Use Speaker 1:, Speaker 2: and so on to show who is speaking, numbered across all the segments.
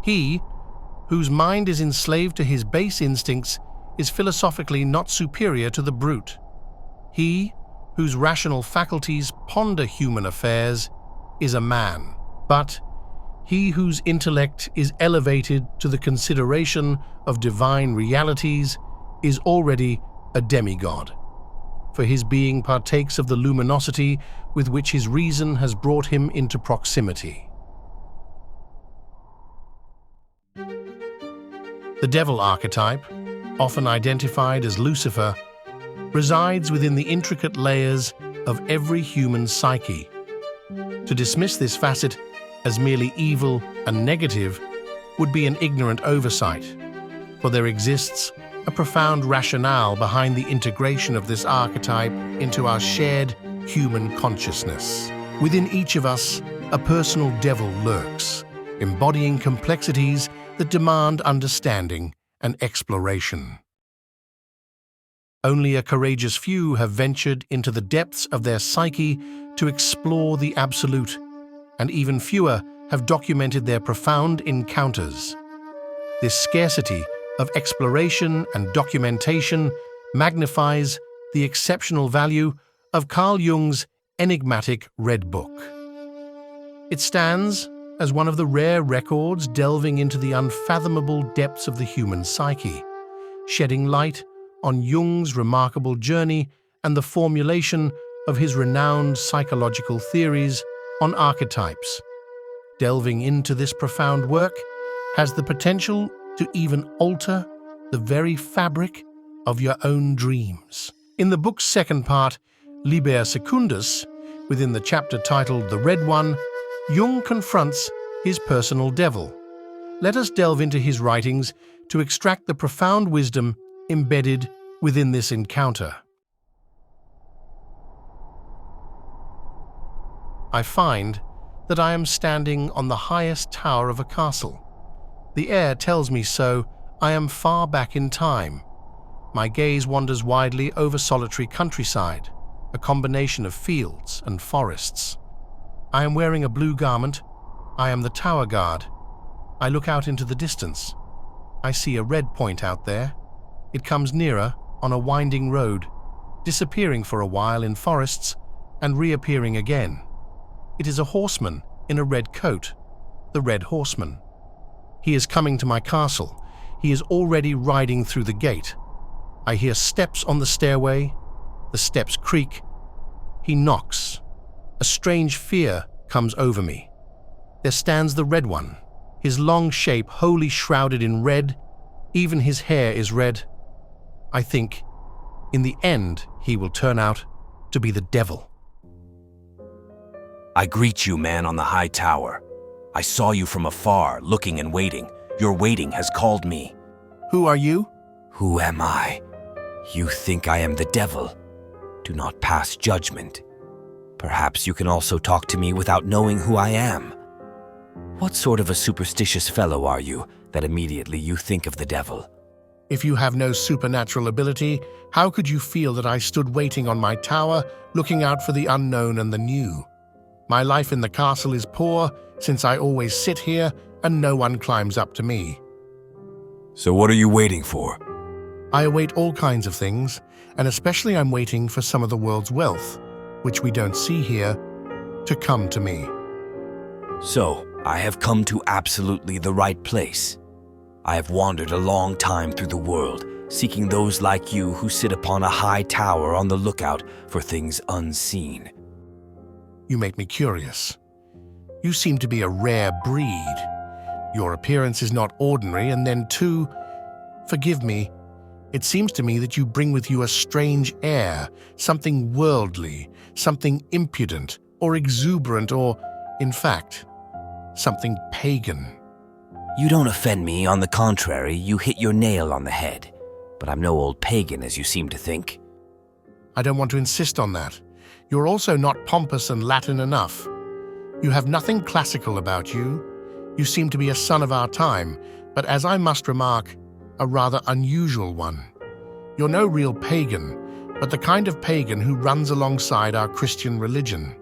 Speaker 1: He, whose mind is enslaved to his base instincts, is philosophically not superior to the brute. He, whose rational faculties ponder human affairs, is a man. But he whose intellect is elevated to the consideration of divine realities is already a demigod, for his being partakes of the luminosity with which his reason has brought him into proximity. The devil archetype, often identified as Lucifer, resides within the intricate layers of every human psyche. To dismiss this facet as merely evil and negative would be an ignorant oversight, for there exists a profound rationale behind the integration of this archetype into our shared human consciousness. Within each of us, a personal devil lurks, embodying complexities that demand understanding and exploration. Only a courageous few have ventured into the depths of their psyche to explore the absolute, and even fewer have documented their profound encounters. This scarcity of exploration and documentation magnifies the exceptional value of Carl Jung's enigmatic Red Book. It stands as one of the rare records delving into the unfathomable depths of the human psyche, shedding light on Jung's remarkable journey and the formulation of his renowned psychological theories on archetypes. Delving into this profound work has the potential to even alter the very fabric of your own dreams. In the book's second part, Liber Secundus, within the chapter titled The Red One, Jung confronts his personal devil. Let us delve into his writings to extract the profound wisdom embedded within this encounter. I find that I am standing on the highest tower of a castle. The air tells me so. I am far back in time. My gaze wanders widely over solitary countryside, a combination of fields and forests. I am wearing a blue garment. I am the tower guard. I look out into the distance. I see a red point out there. It comes nearer on a winding road, disappearing for a while in forests and reappearing again. It is a horseman in a red coat, the Red Horseman. He is coming to my castle. He is already riding through the gate. I hear steps on the stairway. The steps creak. He knocks. A strange fear comes over me. There stands the Red One, his long shape wholly shrouded in red. Even his hair is red. I think, in the end, he will turn out to be the devil.
Speaker 2: I greet you, man on the high tower. I saw you from afar, looking and waiting. Your waiting has called me.
Speaker 1: Who are you?
Speaker 2: Who am I? You think I am the devil. Do not pass judgment. Perhaps you can also talk to me without knowing who I am. What sort of a superstitious fellow are you that immediately you think of the devil?
Speaker 1: If you have no supernatural ability, how could you feel that I stood waiting on my tower, looking out for the unknown and the new? My life in the castle is poor, since I always sit here and no one climbs up to me.
Speaker 2: So what are you waiting for?
Speaker 1: I await all kinds of things, and especially I'm waiting for some of the world's wealth, which we don't see here, to come to me.
Speaker 2: So, I have come to absolutely the right place. I have wandered a long time through the world, seeking those like you who sit upon a high tower on the lookout for things unseen.
Speaker 1: You make me curious. You seem to be a rare breed. Your appearance is not ordinary, and then too, forgive me, it seems to me that you bring with you a strange air, something worldly, something impudent or exuberant or, in fact, something pagan.
Speaker 2: You don't offend me. On the contrary, you hit your nail on the head. But I'm no old pagan, as you seem to think.
Speaker 1: I don't want to insist on that. You're also not pompous and Latin enough. You have nothing classical about you. You seem to be a son of our time, but as I must remark, a rather unusual one. You're no real pagan, but the kind of pagan who runs alongside our Christian religion.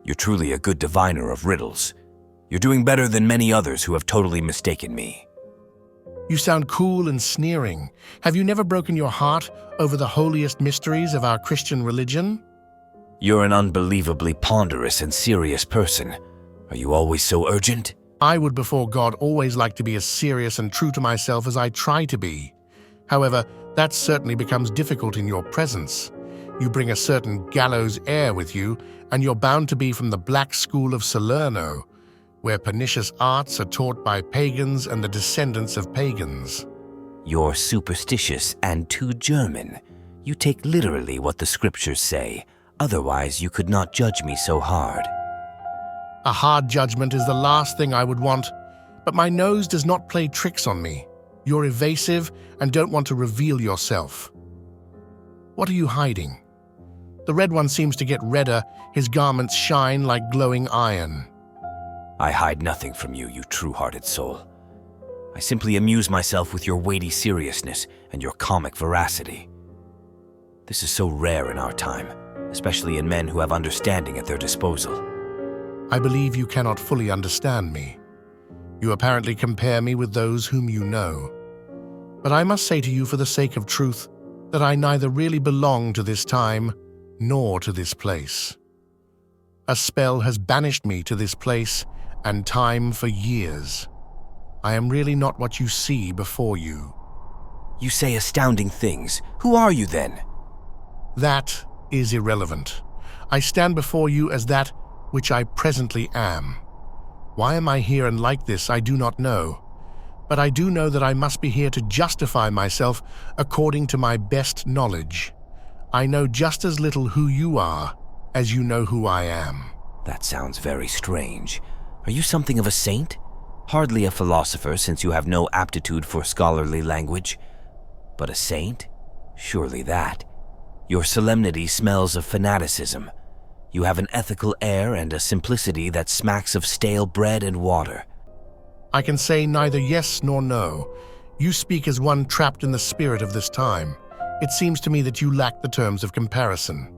Speaker 2: You're truly a good diviner of riddles. You're doing better than many others who have totally mistaken me.
Speaker 1: You sound cool and sneering. Have you never broken your heart over the holiest mysteries of our Christian religion?
Speaker 2: You're an unbelievably ponderous and serious person. Are you always so urgent?
Speaker 1: I would before God always like to be as serious and true to myself as I try to be. However, that certainly becomes difficult in your presence. You bring a certain gallows air with you, and you're bound to be from the Black School of Salerno, where pernicious arts are taught by pagans and the descendants of pagans.
Speaker 2: You're superstitious and too German. You take literally what the scriptures say. Otherwise, you could not judge me so hard.
Speaker 1: A hard judgment is the last thing I would want, but my nose does not play tricks on me. You're evasive and don't want to reveal yourself. What are you hiding? The red one seems to get redder, his garments shine like glowing iron.
Speaker 2: I hide nothing from you, you true-hearted soul. I simply amuse myself with your weighty seriousness and your comic veracity. This is so rare in our time, especially in men who have understanding at their disposal.
Speaker 1: I believe you cannot fully understand me. You apparently compare me with those whom you know. But I must say to you for the sake of truth that I neither really belong to this time nor to this place. A spell has banished me to this place and time for years. I am really not what you see before you.
Speaker 2: You say astounding things. Who are you then?
Speaker 1: That is irrelevant. I stand before you as that which I presently am. Why am I here and like this, I do not know. But I do know that I must be here to justify myself according to my best knowledge. I know just as little who you are as you know who I am.
Speaker 2: That sounds very strange. Are you something of a saint? Hardly a philosopher, since you have no aptitude for scholarly language. But a saint? Surely that. Your solemnity smells of fanaticism. You have an ethical air and a simplicity that smacks of stale bread and water.
Speaker 1: I can say neither yes nor no. You speak as one trapped in the spirit of this time. It seems to me that you lack the terms of comparison.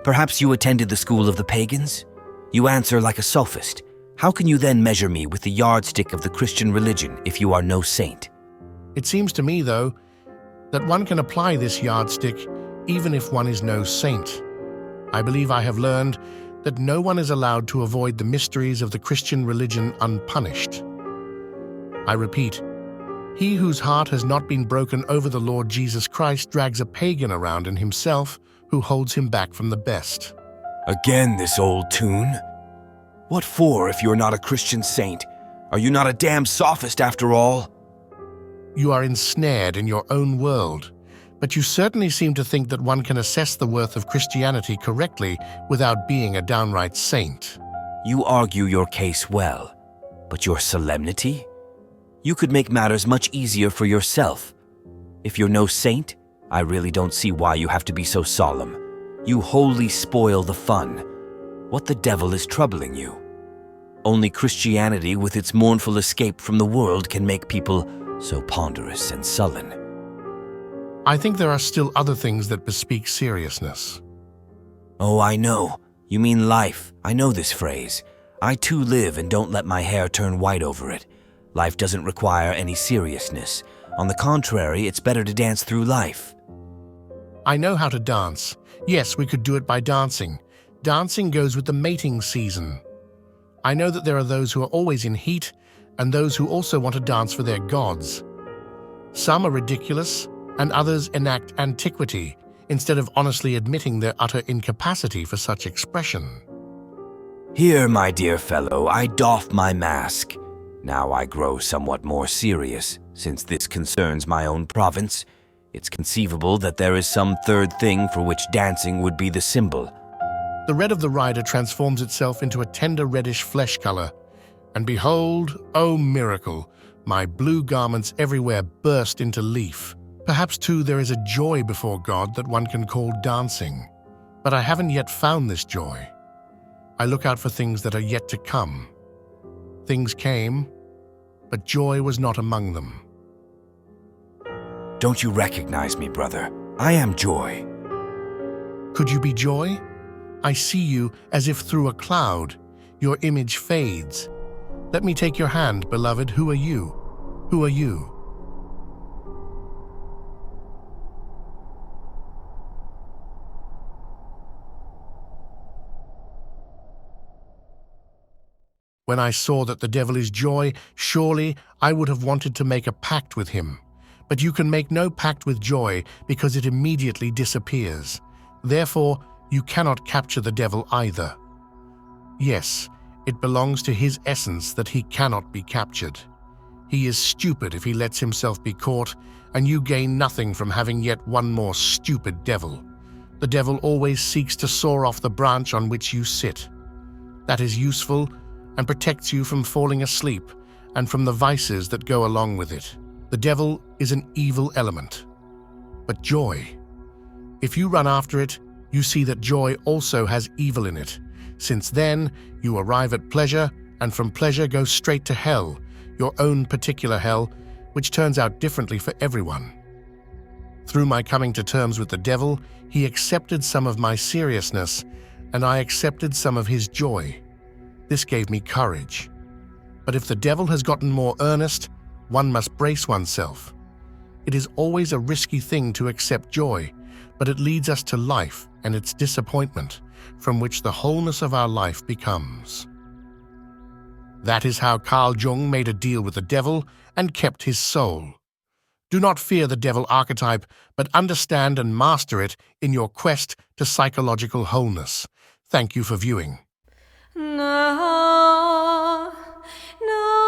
Speaker 2: Perhaps you attended the school of the pagans? You answer like a sophist. How can you then measure me with the yardstick of the Christian religion if you are no saint?
Speaker 1: It seems to me, though, that one can apply this yardstick even if one is no saint. I believe I have learned that no one is allowed to avoid the mysteries of the Christian religion unpunished. I repeat, he whose heart has not been broken over the Lord Jesus Christ drags a pagan around in himself who holds him back from the best.
Speaker 2: Again this old tune? What for if you're not a Christian saint? Are you not a damn sophist after all?
Speaker 1: You are ensnared in your own world, but you certainly seem to think that one can assess the worth of Christianity correctly without being a downright saint.
Speaker 2: You argue your case well, but your solemnity? You could make matters much easier for yourself. If you're no saint, I really don't see why you have to be so solemn. You wholly spoil the fun. What the devil is troubling you? Only Christianity with its mournful escape from the world can make people so ponderous and sullen.
Speaker 1: I think there are still other things that bespeak seriousness.
Speaker 2: Oh, I know. You mean life. I know this phrase. I too live and don't let my hair turn white over it. Life doesn't require any seriousness. On the contrary, it's better to dance through life.
Speaker 1: I know how to dance. Yes, we could do it by dancing. Dancing goes with the mating season. I know that there are those who are always in heat and those who also want to dance for their gods. Some are ridiculous and others enact antiquity instead of honestly admitting their utter incapacity for such expression.
Speaker 2: Here, my dear fellow, I doff my mask. Now I grow somewhat more serious, since this concerns my own province. It's conceivable that there is some third thing for which dancing would be the symbol.
Speaker 1: The red of the rider transforms itself into a tender reddish flesh color, and behold, oh miracle, my blue garments everywhere burst into leaf. Perhaps too there is a joy before God that one can call dancing, but I haven't yet found this joy. I look out for things that are yet to come. Things came, but joy was not among them.
Speaker 2: Don't you recognize me, brother? I am joy.
Speaker 1: Could you be joy? I see you as if through a cloud. Your image fades, Let me take your hand, beloved. Who are you? Who are you? When I saw that the devil is joy, surely I would have wanted to make a pact with him. But you can make no pact with joy because it immediately disappears. Therefore, you cannot capture the devil either. Yes, it belongs to his essence that he cannot be captured. He is stupid if he lets himself be caught, and you gain nothing from having yet one more stupid devil. The devil always seeks to saw off the branch on which you sit. That is useful and protects you from falling asleep and from the vices that go along with it. The devil is an evil element. But joy, if you run after it, you see that joy also has evil in it. Since then, you arrive at pleasure, and from pleasure go straight to hell, your own particular hell, which turns out differently for everyone. Through my coming to terms with the devil, he accepted some of my seriousness, and I accepted some of his joy. This gave me courage. But if the devil has gotten more earnest, one must brace oneself. It is always a risky thing to accept joy, but it leads us to life and its disappointment, from which the wholeness of our life becomes. That is how Carl Jung made a deal with the devil and kept his soul. Do not fear the devil archetype, but understand and master it in your quest to psychological wholeness. Thank you for viewing.
Speaker 3: No, no.